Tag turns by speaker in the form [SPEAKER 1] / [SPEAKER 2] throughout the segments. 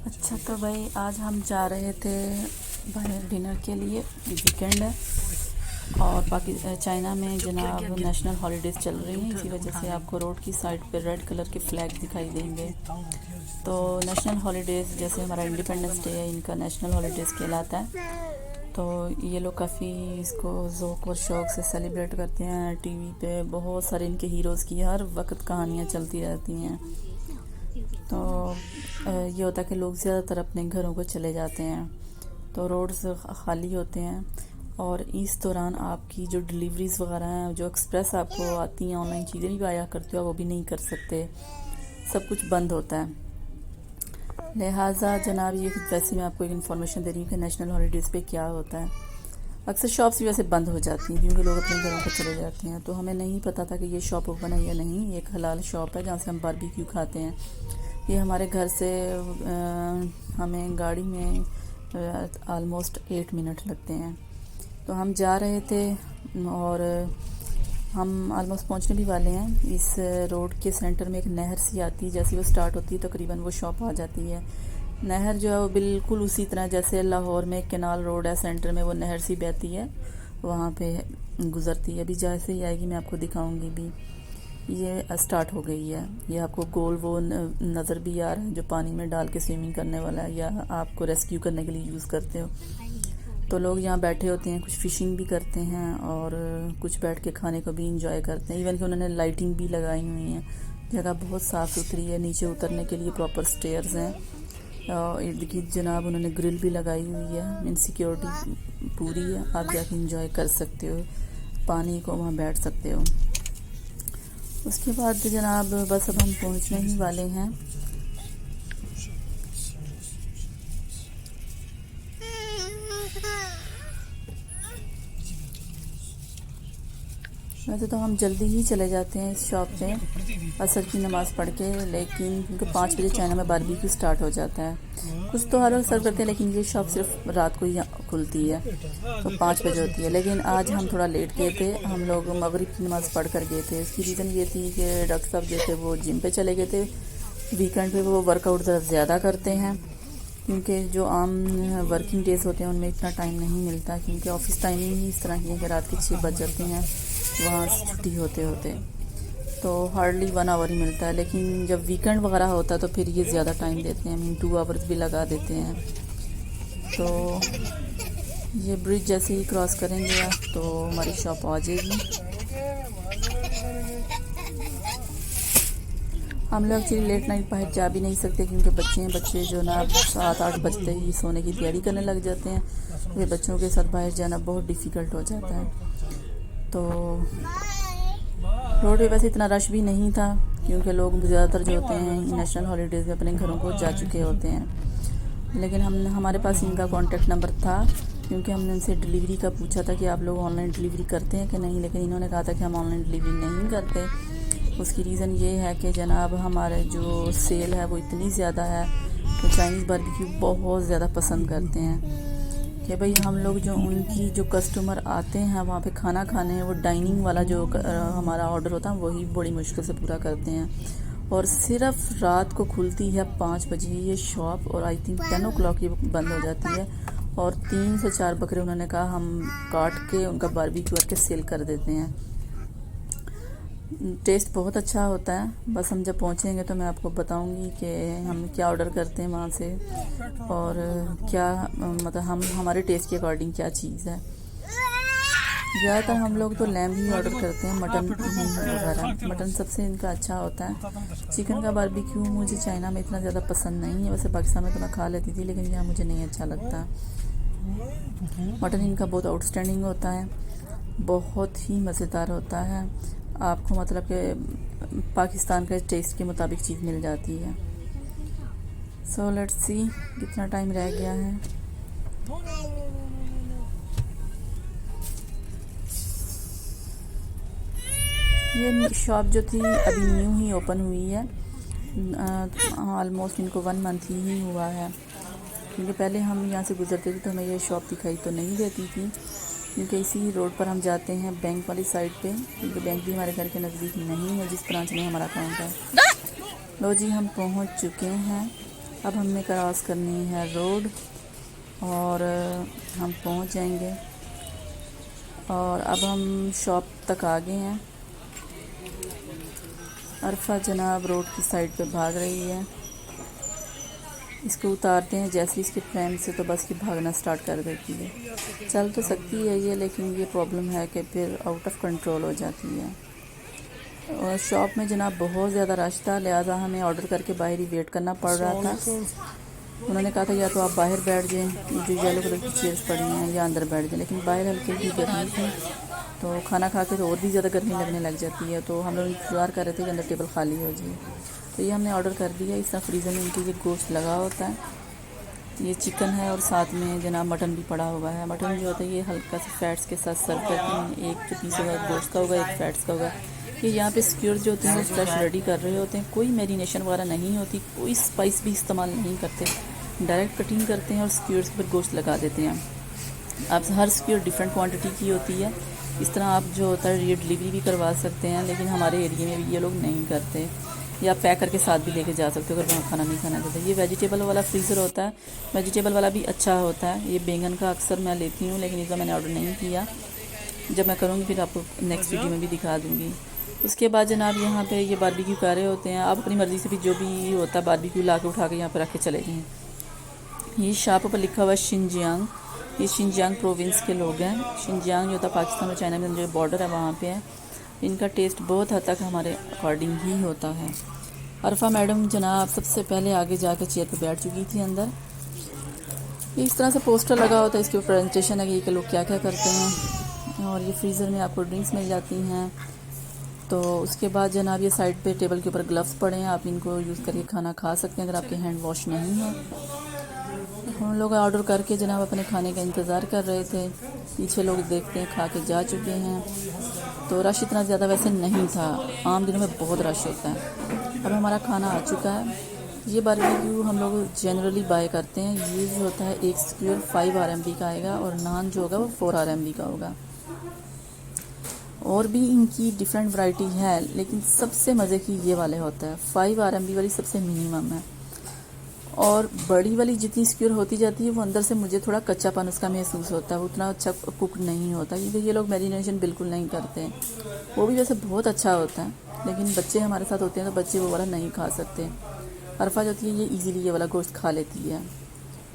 [SPEAKER 1] अच्छा तो भाई आज हम जा रहे थे बाहर डिनर के लिए। वीकेंड है और चाइना में जनाब नेशनल हॉलीडेज़ चल रही हैं, इसी वजह से आपको रोड की साइड पे रेड कलर के फ्लैग दिखाई देंगे। तो नेशनल हॉलीडेज़ जैसे हमारा इंडिपेंडेंस डे है, इनका नेशनल हॉलीडेज़ कहलाता है। तो ये लोग काफ़ी इसको ज़ौक़ और शौक़ से सेलिब्रेट करते हैं। टीवी पे बहुत सारे इनके हीरोज़ की हर वक्त कहानियाँ चलती रहती हैं। तो ये होता है कि लोग ज़्यादातर अपने घरों को चले जाते हैं, तो रोड्स खाली होते हैं। और इस दौरान आपकी जो डिलीवरीज़ वगैरह हैं, जो एक्सप्रेस आपको आती हैं, ऑनलाइन चीज़ें भी आया करते हो, वो भी नहीं कर सकते, सब कुछ बंद होता है। लिहाजा जनाब ये वैसे मैं आपको एक इन्फॉर्मेशन दे रही हूँ कि नेशनल हॉलीडेज़ पे क्या होता है। अक्सर शॉप्स भी वैसे बंद हो जाती हैं क्योंकि लोग अपने घरों पर चले जाते हैं। तो हमें नहीं पता था कि ये शॉप ओपन है या नहीं। ये एक हलाल शॉप है जहाँ से हम बारबेक्यू खाते हैं। ये हमारे घर से हमें गाड़ी में आलमोस्ट 8 मिनट लगते हैं। तो हम जा रहे थे और हम आलमोस्ट पहुंचने भी वाले हैं। इस रोड के सेंटर में एक नहर सी आती है, जैसे वो स्टार्ट होती है तकरीबन वो शॉप आ जाती है। नहर जो है वो बिल्कुल उसी तरह जैसे लाहौर में कैनाल रोड है, सेंटर में वो नहर सी बहती है, वहाँ पे गुज़रती है। अभी जैसे ही आएगी मैं आपको दिखाऊंगी भी। ये स्टार्ट हो गई है। ये आपको गोल वो नज़र भी आ रहा है जो पानी में डाल के स्विमिंग करने वाला है, या आपको रेस्क्यू करने के लिए यूज़ करते हो। तो लोग यहाँ बैठे होते हैं, कुछ फ़िशिंग भी करते हैं और कुछ बैठ के खाने को भी इंजॉय करते हैं। इवन कि उन्होंने लाइटिंग भी लगाई हुई है। जगह बहुत साफ़ सुथरी है। नीचे उतरने के लिए प्रॉपर स्टेयर्स हैं। इर्द गिर्द जनाब उन्होंने ग्रिल भी लगाई हुई है। मीन सिक्योरिटी पूरी है, आप जाके इंजॉय कर सकते हो, पानी को वहाँ बैठ सकते हो। उसके बाद जनाब बस अब हम पहुँचने ही वाले हैं। वैसे तो हम जल्दी ही चले जाते हैं इस शॉप पे असर की नमाज़ पढ़ के, लेकिन क्योंकि 5 बजे चाइना में बारबेक्यू स्टार्ट हो जाता है। कुछ तो हर वक्त सर्व करते हैं, लेकिन ये शॉप सिर्फ रात को ही खुलती है, तो 5 बजे होती है। लेकिन आज हम थोड़ा लेट गए थे। हम लोग मगरिब की नमाज़ पढ़ कर गए थे। इसकी रीज़न ये थी कि डॉक्टर साहब जो थे वो जिम पे चले गए थे। वीकेंड पे वो वर्कआउट ज़्यादा करते हैं, क्योंकि जो आम वर्किंग डेज़ होते हैं उनमें इतना टाइम नहीं मिलता, क्योंकि ऑफिस टाइमिंग ही इस तरह की है कि रात के 6 बज जाते हैं वहाँ से छुट्टी होते होते, तो हार्डली 1 आवर ही मिलता है। लेकिन जब वीकेंड वगैरह होता है तो फिर ये ज़्यादा टाइम देते हैं, मीन 2 आवर्स भी लगा देते हैं। तो ये ब्रिज जैसे ही क्रॉस करेंगे आप तो हमारी शॉप आ जाएगी। हम लोग एक्चुअली लेट नाइट बाहर जा भी नहीं सकते, क्योंकि बच्चे जो ना 7-8 बजते ही सोने की तैयारी करने लग जाते हैं। वे बच्चों के साथ बाहर जाना बहुत डिफ़िकल्ट हो जाता है। तो रोड पे वैसे इतना रश भी नहीं था, क्योंकि लोग ज़्यादातर जो होते हैं नेशनल हॉलीडेज़ में अपने घरों को जा चुके होते हैं। लेकिन हमारे पास इनका कॉन्टैक्ट नंबर था, क्योंकि हमने उनसे डिलीवरी का पूछा था कि आप लोग ऑनलाइन डिलीवरी करते हैं कि नहीं, लेकिन इन्होंने कहा था कि हम ऑनलाइन डिलीवरी नहीं करते। उसकी रीज़न ये है कि जनाब हमारे जो सेल है वो इतनी ज़्यादा है, तो चाइनीज़ बारबेक्यू बहुत ज़्यादा पसंद करते हैं कि भाई हम लोग जो उनकी जो कस्टमर आते हैं वहाँ पे खाना खाने, वो डाइनिंग वाला जो हमारा ऑर्डर होता है वही बड़ी मुश्किल से पूरा करते हैं। और सिर्फ रात को खुलती है 5 बजे ये शॉप, और आई थिंक 10 o'clock ये बंद हो जाती है। और 3 से 4 बकरे उन्होंने कहा हम काट के उनका बारबेक्यू करके सेल कर देते हैं। टेस्ट बहुत अच्छा होता है। बस हम जब पहुंचेंगे तो मैं आपको बताऊंगी कि हम क्या ऑर्डर करते हैं वहाँ से, और क्या मतलब हम हमारे टेस्ट के अकॉर्डिंग क्या चीज़ है। ज़्यादातर हम लोग तो लैम्ब ही ऑर्डर करते हैं, मटन वगैरह। मटन सबसे इनका अच्छा होता है। चिकन का बारबेक्यू मुझे चाइना में इतना ज़्यादा पसंद नहीं है। वैसे पाकिस्तान में तो मैं खा लेती थी, लेकिन यहाँ मुझे नहीं अच्छा लगता। मटन इनका बहुत आउटस्टैंडिंग होता है, बहुत ही मज़ेदार होता है। आपको मतलब कि पाकिस्तान के टेस्ट के मुताबिक चीज़ मिल जाती है। सो लेट्स सी कितना टाइम रह गया है। ये शॉप जो थी अभी न्यू ही ओपन हुई है। ऑलमोस्ट इनको 1 मंथ ही हुआ है, क्योंकि पहले हम यहाँ से गुजरते थे तो हमें ये शॉप दिखाई तो नहीं देती थी, क्योंकि इसी रोड पर हम जाते हैं बैंक वाली साइड पे, क्योंकि बैंक भी हमारे घर के नज़दीक नहीं है जिस ब्रांच में हमारा अकाउंट है। लो जी हम पहुंच चुके हैं। अब हमने क्रॉस करनी है रोड और हम पहुंच जाएंगे। और अब हम शॉप तक आ गए हैं। अरफा जनाब रोड की साइड पे भाग रही है। इसको उतारते हैं जैसे इसके फ्रेंड से तो बस ये भागना स्टार्ट कर देती है। चल तो सकती है ये, लेकिन ये प्रॉब्लम है कि फिर आउट ऑफ कंट्रोल हो जाती है। और शॉप में जनाब बहुत ज़्यादा रश था, लिहाजा हमें ऑर्डर करके बाहर ही वेट करना पड़ रहा था। उन्होंने कहा था या तो आप बाहर बैठ जाएं, जो येलो कलर की चेयर्स पड़ी हैं, या अंदर बैठ जाएं, लेकिन बाहर हल्की हल्की गर्मी थी तो खाना खा के तो और भी ज़्यादा गर्मी लगने लग जाती है। तो हम लोग इंतज़ार कर रहे थे कि अंदर टेबल खाली हो जाए। तो ये हमने ऑर्डर कर दिया। इस तरह फ्रीज़र में इनके ये गोश्त लगा होता है। ये चिकन है और साथ में जनाब मटन भी पड़ा हुआ है। मटन जो होता है ये हल्का सा फैट्स के साथ सर्व करते हैं। एक जो पीस होगा गोश्त का होगा, एक फैट्स का होगा। ये यहाँ पे स्क्यूर जो होते हैं वो फ्रेश रेडी कर रहे होते हैं। कोई मैरिनेशन वगैरह नहीं होती, कोई स्पाइस भी इस्तेमाल नहीं करते, डायरेक्ट कटिंग करते हैं और स्क्यूर्स पर गोश्त लगा देते हैं। आप हर स्क्यूर डिफरेंट क्वांटिटी की होती है। इस तरह आप जो होता है ये डिलीवरी भी करवा सकते हैं, लेकिन हमारे एरिया में भी ये लोग नहीं करते। या आप पैक करके साथ भी लेके जा सकते हो अगर वहाँ खाना नहीं खाना चाहते। ये वेजिटेबल वाला फ्रीज़र होता है। वेजिटेबल वाला भी अच्छा होता है। ये बैंगन का अक्सर मैं लेती हूँ, लेकिन इसका मैंने ऑर्डर नहीं किया। जब मैं करूँगी फिर आपको नेक्स्ट वीडियो में भी दिखा दूँगी। उसके बाद जनाब यहाँ पे ये बारबेक्यू कर रहे होते हैं। आप अपनी मर्ज़ी से भी जो भी होता है बारबेक्यू ला के उठा के यहाँ पर रख के चले गए। ये शॉप पर लिखा हुआ है शिनजियांग। ये शिनजियांग प्रोविंस के लोग हैं। शिनजियांग जो होता है पाकिस्तान और चाइना में जो बॉर्डर है वहाँ पे है। इनका टेस्ट बहुत हद तक हमारे अकॉर्डिंग ही होता है। अरफा मैडम जनाब सबसे पहले आगे जाकर चेयर पे बैठ चुकी थी अंदर। इस तरह से पोस्टर लगा होता है, इसके ऊपर प्रेजेंटेशन है कि लोग क्या क्या करते हैं। और ये फ्रीज़र में आपको ड्रिंक्स मिल जाती हैं। तो उसके बाद जनाब ये साइड पे टेबल के ऊपर ग्लव्स पड़े हैं, आप इनको यूज़ करके खाना खा सकते हैं अगर आपके हैंड वॉश नहीं है। हम लोग ऑर्डर करके जनाब अपने खाने का इंतज़ार कर रहे थे। पीछे लोग देखते हैं खा के जा चुके हैं। तो रश इतना ज़्यादा वैसे नहीं था, आम दिनों में बहुत रश होता है। अब हमारा खाना आ चुका है। ये बारबेक्यू हम लोग जनरली बाय करते हैं। ये जो होता है एक स्क्यूर 5 RMB का आएगा और नान जो होगा वो 4 RMB का होगा। और भी इनकी डिफरेंट वैरायटी है, लेकिन सबसे मज़े की ये वाले होता है। 5 RMB वाली सबसे मिनिमम है। और बड़ी वाली जितनी स्क्यूर होती जाती है वो अंदर से मुझे थोड़ा कच्चापन उसका महसूस होता है, वो उतना अच्छा कुक नहीं होता, क्योंकि ये लोग मैरिनेशन बिल्कुल नहीं करते। वो भी वैसे बहुत अच्छा होता है, लेकिन बच्चे हमारे साथ होते हैं तो बच्चे वो वाला नहीं खा सकते। अरफा जो होती है ये इजीली ये वाला गोश्त खा लेती है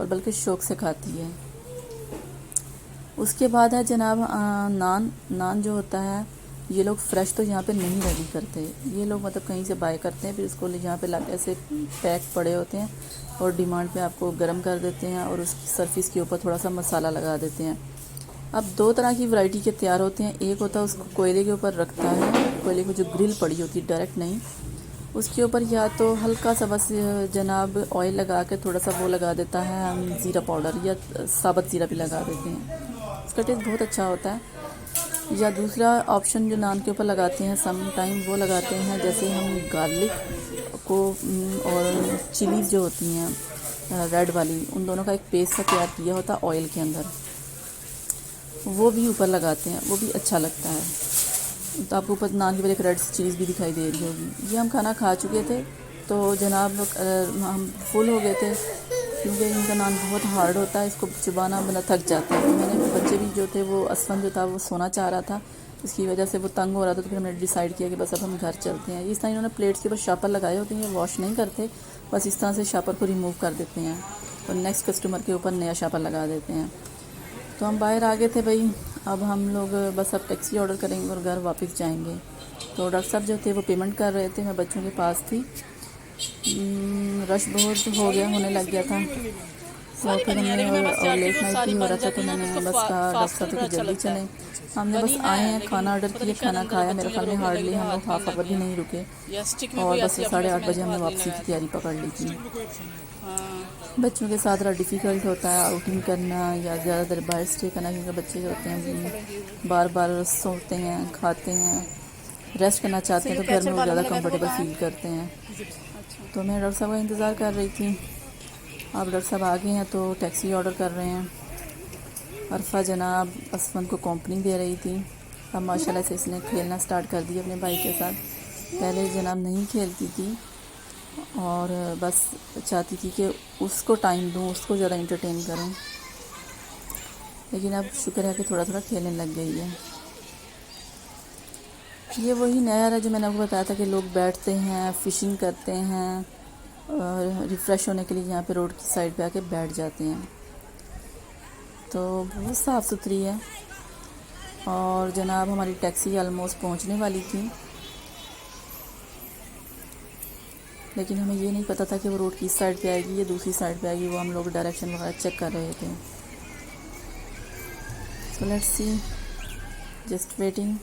[SPEAKER 1] और बल्कि शौक़ से खाती है। उसके बाद है जनाब नान जो होता है ये लोग फ्रेश तो यहाँ पे नहीं रेडी करते। ये लोग मतलब कहीं से बाय करते हैं, फिर उसको यहाँ पे ला ऐसे पैक पड़े होते हैं और डिमांड पे आपको गर्म कर देते हैं और उसकी सरफेस के ऊपर थोड़ा सा मसाला लगा देते हैं। अब 2 तरह की वैरायटी के तैयार होते हैं। एक होता है उसको कोयले के ऊपर रखता है, कोयले को जो ग्रिल पड़ी होती है डायरेक्ट नहीं, उसके ऊपर या तो हल्का सा बस जनाब ऑयल लगा के थोड़ा सा वो लगा देता है, हम ज़ीरा पाउडर या साबुत ज़ीरा भी लगा देते हैं। उसका टेस्ट बहुत अच्छा होता है। या दूसरा ऑप्शन जो नान के ऊपर लगाते हैं सम टाइम वो लगाते हैं, जैसे हम गार्लिक को और चिली जो होती हैं रेड वाली, उन दोनों का एक पेस्ट सा तैयार किया होता है ऑयल के अंदर, वो भी ऊपर लगाते हैं, वो भी अच्छा लगता है। तो आपको ऊपर नान की वजह एक रेड चीज़ भी दिखाई दे रही होगी। ये हम खाना खा चुके थे तो जनाब हम फुल हो गए थे, क्योंकि इनका नान बहुत हार्ड होता है, इसको चबाना बना थक जाता है। मैंने बच्चे भी जो थे वो असफन जो था वो सोना चाह रहा था, इसकी वजह से वो तंग हो रहा था। तो फिर हमने डिसाइड किया कि बस अब हम घर चलते हैं। इस तरह इन्होंने प्लेट्स के ऊपर शापर लगाए होते हैं, वॉश नहीं करते, बस इस तरह से शापर को रिमूव कर देते हैं और नेक्स्ट कस्टमर के ऊपर नया शापर लगा देते हैं। तो हम बाहर आ गए थे भाई, अब हम लोग बस अब टैक्सी ऑर्डर करेंगे और घर वापस जाएंगे। तो डॉक्टर साहब जो थे वो पेमेंट कर रहे थे, मैं बच्चों के पास थी। रश बहुत होने लग गया था, तो फिर हमने और लेट नाइट भी हो रहा था, तो मैंने बस कहा डॉक्टर साहब तो जल्दी चलें। हमने बस आए हैं, खाना ऑर्डर किया, खाना खाया। मेरे ख्याल में हार्डली हम लोग हाफ आवर भी नहीं रुके और बस 8:30 बजे हमने वापसी की तैयारी पकड़ ली थी। बच्चों के साथ थोड़ा डिफ़िकल्ट होता है आउटिंग करना या ज़्यादा देर बाहर स्टे करना, क्योंकि बच्चे जो होते हैं बार बार सोते हैं, खाते हैं, रेस्ट करना चाहते हैं, तो घर में वो ज़्यादा कंफर्टेबल फील करते हैं। तो मैं डॉक्टर साहब का इंतज़ार कर रही थी। अब डॉक्टर साहब आ गए हैं तो टैक्सी ऑर्डर कर रहे हैं। अरफा जनाब असफन को कंपनी दे रही थी। अब माशाल्लाह से इसने खेलना स्टार्ट कर दिया अपने भाई के साथ। पहले जनाब नहीं खेलती थी, और बस चाहती थी कि उसको टाइम दूँ, उसको ज़्यादा इंटरटेन करूँ, लेकिन अब शुक्र है कि थोड़ा थोड़ा खेलने लग गई है। ये वही नहर है जो मैंने आपको बताया था कि लोग बैठते हैं, फ़िशिंग करते हैं, रिफ़्रेश होने के लिए यहाँ पे रोड की साइड पे आके बैठ जाते हैं। तो बहुत साफ़ सुथरी है। और जनाब हमारी टैक्सी ऑलमोस्ट पहुँचने वाली थी, लेकिन हमें ये नहीं पता था कि वो रोड किस साइड पे आएगी या दूसरी साइड पे आएगी। वो हम लोग डायरेक्शन वगैरह चेक कर रहे थे। So let's see, just waiting.